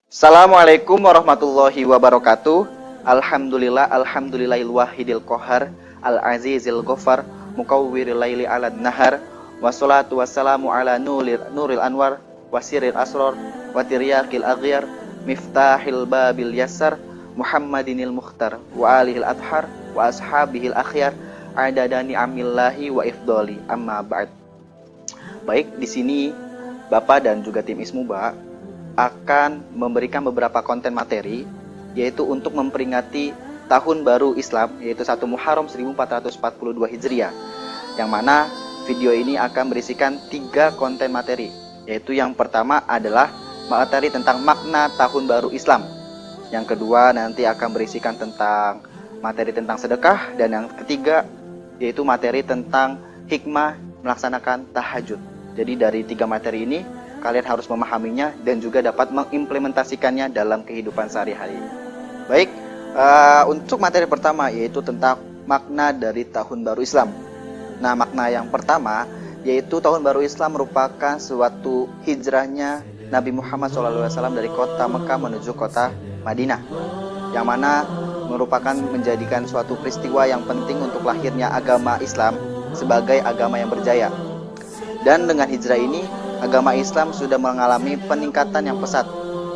Assalamualaikum warahmatullahi wabarakatuh. Alhamdulillahil wahidil qahar, al-azizil ghafar, mukawwiril laili 'alan nahar, wassalatu wassalamu ala nuril anwar, wasiril asrar, wa tiryaqil aghyar, miftahil babil yassar, Muhammadinil mukhtar, wa alihil athhar, wa ashabihil akhyar, adada ni'amillahi wa ifdoli, amma ba'd. Baik, di sini Bapak dan juga tim Ismuba akan memberikan beberapa konten materi, yaitu untuk memperingati Tahun Baru Islam, yaitu 1 Muharram 1442 Hijriah, yang mana video ini akan berisikan 3 konten materi, yaitu yang pertama adalah materi tentang makna Tahun Baru Islam, yang kedua nanti akan berisikan tentang materi tentang sedekah, dan yang ketiga yaitu materi tentang hikmah melaksanakan tahajud. Jadi dari 3 materi ini kalian harus memahaminya dan juga dapat mengimplementasikannya dalam kehidupan sehari-hari. Baik, untuk materi pertama yaitu tentang makna dari Tahun Baru Islam. Nah, makna yang pertama yaitu Tahun Baru Islam merupakan suatu hijrahnya Nabi Muhammad SAW dari kota Mekah menuju kota Madinah, yang mana merupakan menjadikan suatu peristiwa yang penting untuk lahirnya agama Islam sebagai agama yang berjaya. Dan dengan hijrah ini, agama Islam sudah mengalami peningkatan yang pesat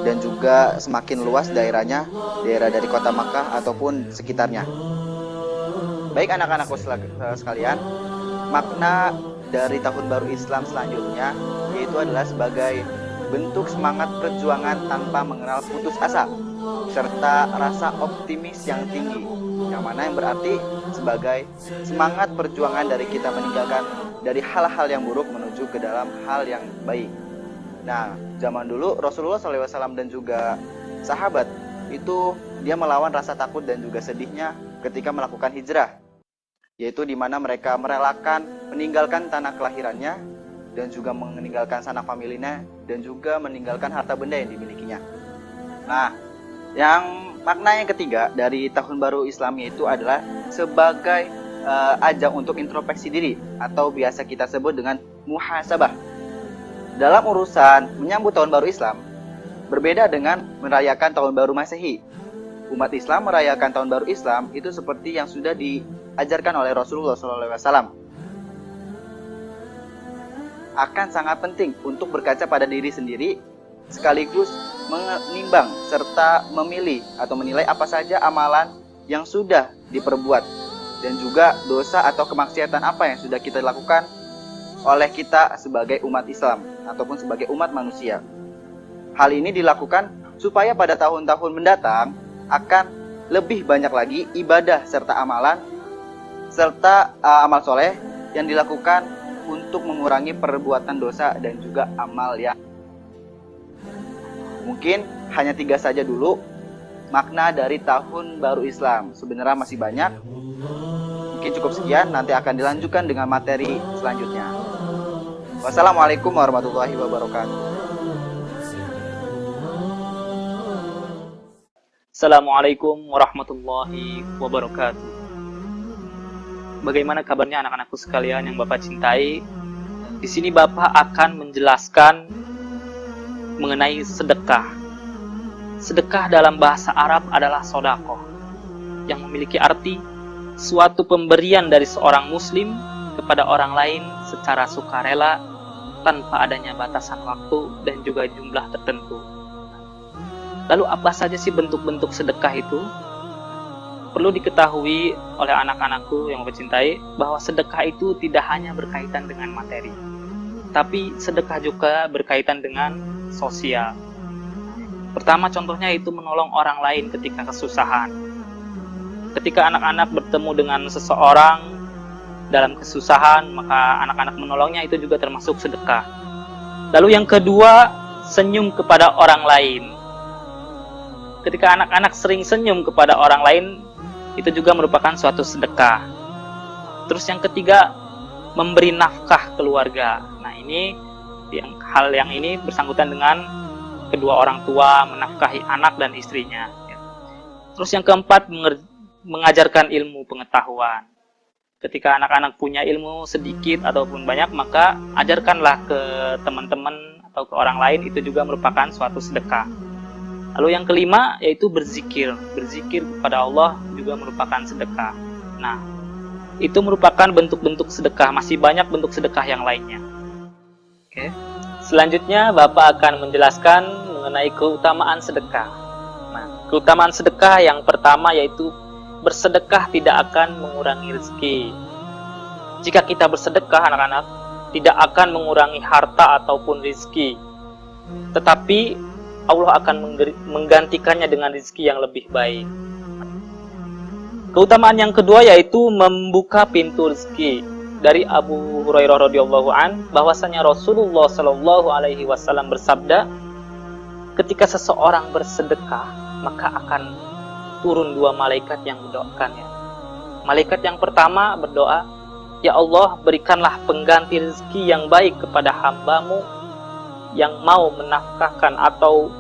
dan juga semakin luas daerahnya, daerah dari kota Makkah ataupun sekitarnya. Baik anak-anakku sekalian, makna dari Tahun Baru Islam selanjutnya yaitu adalah sebagai bentuk semangat perjuangan tanpa mengenal putus asa, serta rasa optimis yang tinggi, yang mana yang berarti sebagai semangat perjuangan dari kita meninggalkan dari hal-hal yang buruk menuju ke dalam hal yang baik. Nah, zaman dulu Rasulullah SAW dan juga sahabat itu dia melawan rasa takut dan juga sedihnya ketika melakukan hijrah, yaitu di mana mereka merelakan meninggalkan tanah kelahirannya dan juga meninggalkan sanak familinya dan juga meninggalkan harta benda yang dimilikinya. Nah, yang makna yang ketiga dari Tahun Baru Islam itu adalah sebagai ajang untuk introspeksi diri atau biasa kita sebut dengan muhasabah. Dalam urusan menyambut Tahun Baru Islam, berbeda dengan merayakan Tahun Baru Masehi. Umat Islam merayakan Tahun Baru Islam itu seperti yang sudah diajarkan oleh Rasulullah SAW. Akan sangat penting untuk berkaca pada diri sendiri, sekaligus menimbang serta memilih atau menilai apa saja amalan yang sudah diperbuat dan juga dosa atau kemaksiatan apa yang sudah kita lakukan oleh kita sebagai umat Islam ataupun sebagai umat manusia. Hal ini dilakukan supaya pada tahun-tahun mendatang akan lebih banyak lagi ibadah serta amalan serta amal soleh yang dilakukan untuk mengurangi perbuatan dosa dan juga amal yang mungkin hanya 3 saja dulu makna dari Tahun Baru Islam. Sebenarnya masih banyak. Mungkin cukup sekian, nanti akan dilanjutkan dengan materi selanjutnya. Wassalamualaikum warahmatullahi wabarakatuh. Assalamualaikum warahmatullahi wabarakatuh. Bagaimana kabarnya anak-anakku sekalian yang Bapak cintai? Di sini Bapak akan menjelaskan mengenai sedekah. Sedekah dalam bahasa Arab adalah sodakoh, yang memiliki arti suatu pemberian dari seorang muslim kepada orang lain secara sukarela tanpa adanya batasan waktu dan juga jumlah tertentu. Lalu apa saja sih bentuk-bentuk sedekah itu? Perlu diketahui oleh anak-anakku yang Bapak cintai bahwa sedekah itu tidak hanya berkaitan dengan materi, tapi sedekah juga berkaitan dengan sosial. Pertama contohnya itu menolong orang lain ketika kesusahan. Ketika anak-anak bertemu dengan seseorang dalam kesusahan, maka anak-anak menolongnya, itu juga termasuk sedekah. Lalu yang kedua, senyum kepada orang lain. Ketika anak-anak sering senyum kepada orang lain, itu juga merupakan suatu sedekah. Terus yang ketiga, memberi nafkah keluarga. Nah, ini hal yang ini bersangkutan dengan kedua orang tua menafkahi anak dan istrinya. Terus yang keempat, mengajarkan ilmu pengetahuan. Ketika anak-anak punya ilmu sedikit ataupun banyak, maka ajarkanlah ke teman-teman atau ke orang lain, itu juga merupakan suatu sedekah. Lalu yang kelima yaitu berzikir. Berzikir kepada Allah juga merupakan sedekah. Nah, itu merupakan bentuk-bentuk sedekah. Masih banyak bentuk sedekah yang lainnya. Oke. Selanjutnya Bapak akan menjelaskan mengenai keutamaan sedekah. Nah, keutamaan sedekah yang pertama yaitu bersedekah tidak akan mengurangi rezeki. Jika kita bersedekah, anak-anak, tidak akan mengurangi harta ataupun rezeki. Tetapi Allah akan menggantikannya dengan rezeki yang lebih baik. Keutamaan yang kedua yaitu membuka pintu rezeki. Dari Abu Hurairah radhiyallahu an, bahwasanya Rasulullah shallallahu alaihi wasallam bersabda, ketika seseorang bersedekah, maka akan turun dua malaikat yang mendoakannya. Malaikat yang pertama berdoa, ya Allah, berikanlah pengganti rezeki yang baik kepada hambamu yang mau menafkahkan atau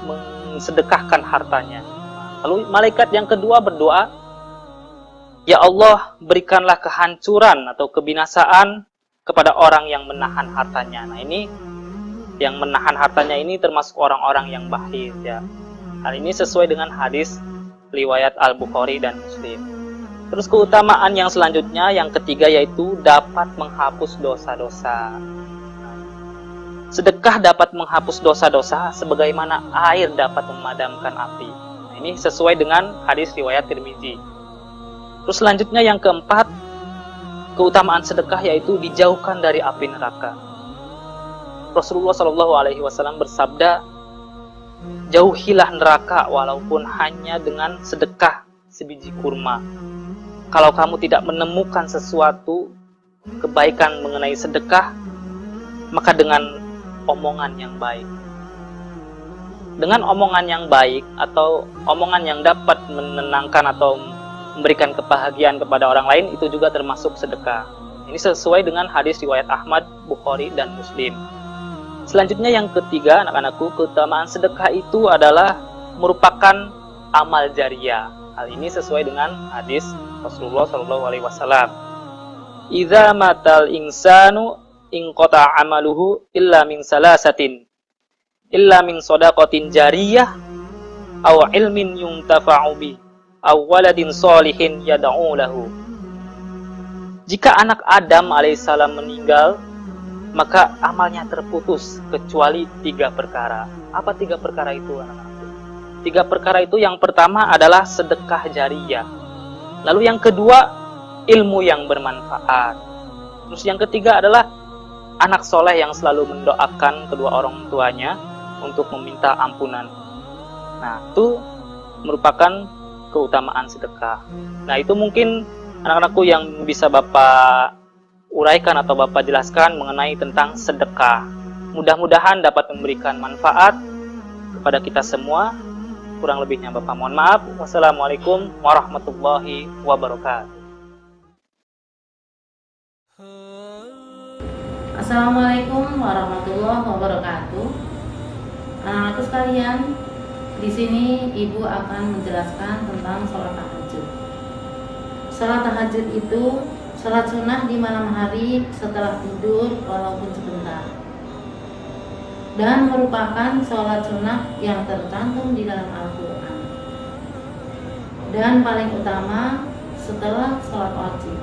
mensedekahkan hartanya. Lalu malaikat yang kedua berdoa, ya Allah, berikanlah kehancuran atau kebinasaan kepada orang yang menahan hartanya. Nah, ini yang menahan hartanya ini termasuk orang-orang yang bakhil, ya. Hal ini sesuai dengan hadis riwayat Al-Bukhari dan Muslim. Terus keutamaan yang selanjutnya, yang ketiga, yaitu dapat menghapus dosa-dosa. Sedekah dapat menghapus dosa-dosa sebagaimana air dapat memadamkan api. Nah, ini sesuai dengan hadis riwayat Tirmizi. Terus selanjutnya yang keempat, keutamaan sedekah yaitu dijauhkan dari api neraka. Rasulullah Shallallahu Alaihi Wasallam bersabda, jauhilah neraka walaupun hanya dengan sedekah sebiji kurma. Kalau kamu tidak menemukan sesuatu kebaikan mengenai sedekah, maka dengan omongan yang baik. Dengan omongan yang baik atau omongan yang dapat menenangkan atau memberikan kebahagiaan kepada orang lain, itu juga termasuk sedekah. Ini sesuai dengan hadis riwayat Ahmad, Bukhari, dan Muslim. Selanjutnya yang ketiga, anak-anakku, keutamaan sedekah itu adalah merupakan amal jariyah. Hal ini sesuai dengan hadis Rasulullah SAW. Idza matal insanu inqata amaluhu illa min salasatin, illa min shadaqatin jariyah aw ilmin yuntafa'u bi aw waladin sholihin yad'u lahu. Jika anak Adam alaihissalam meninggal, maka amalnya terputus kecuali 3 perkara. Apa 3 perkara itu, anak-anakku? 3 perkara itu, yang pertama adalah sedekah jariyah. Lalu yang kedua, ilmu yang bermanfaat. Terus yang ketiga adalah anak soleh yang selalu mendoakan kedua orang tuanya untuk meminta ampunan. Nah, itu merupakan keutamaan sedekah. Nah, itu mungkin anak-anakku yang bisa Bapak uraikan atau Bapak jelaskan mengenai tentang sedekah. Mudah-mudahan dapat memberikan manfaat kepada kita semua. Kurang lebihnya Bapak mohon maaf. Wassalamualaikum warahmatullahi wabarakatuh. Assalamualaikum warahmatullahi wabarakatuh. Anak-anakku sekalian, di sini Ibu akan menjelaskan tentang sholat tahajud. Sholat tahajud itu sholat sunnah di malam hari setelah tidur walaupun sebentar, dan merupakan sholat sunnah yang tercantum di dalam Al-Quran, dan paling utama setelah sholat wajib.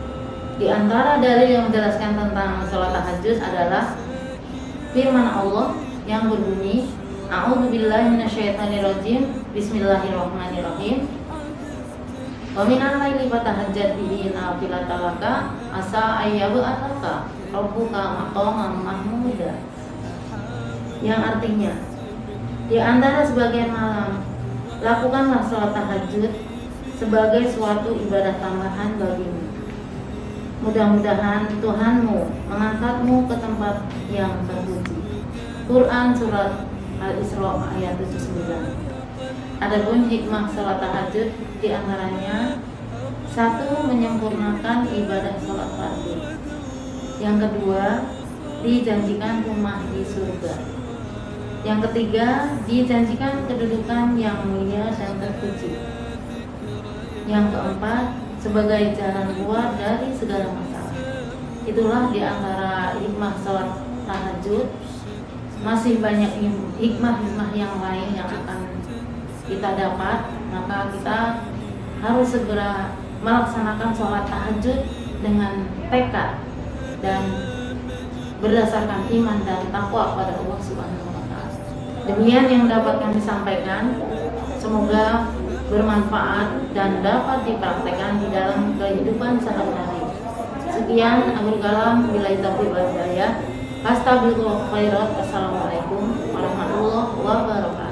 Di antara dalil yang menjelaskan tentang sholat tahajud adalah firman Allah yang berbunyi, A'udzubillahi minasyaitonirrajim, Bismillahirrahmanirrahim. Wa minal laili fatahajjad bihi nafilatan laka asa ayyab'atsaka rabbuka maqaman mahmuda. Yang artinya, di antara sebagian malam lakukanlah sholat tahajud sebagai suatu ibadah tambahan bagimu. Mudah-mudahan Tuhanmu mengangkatmu ke tempat yang terpuji. Quran Surat Al-Isra ayat 79. Adapun hikmah sholat tahajud diantaranya: 1. Menyempurnakan ibadah sholat fardu. Yang kedua, dijanjikan rumah di surga. Yang ketiga, dijanjikan kedudukan yang mulia dan terpuji. Yang keempat, sebagai jalan keluar dari segala masalah. Itulah di antara hikmah sholat tahajud. Masih banyak hikmah-hikmah yang lain yang akan kita dapat, maka kita harus segera melaksanakan sholat tahajud dengan tekad dan berdasarkan iman dan takwa pada Allah Subhanahu wa Ta'ala. Demikian yang dapat kami sampaikan, semoga bermanfaat dan dapat dipraktekkan di dalam kehidupan sehari-hari. Sekian, akhir kalam, billahi taufiq wal hidayah. Astagfirullah khairat. Assalamualaikum warahmatullahi wabarakatuh.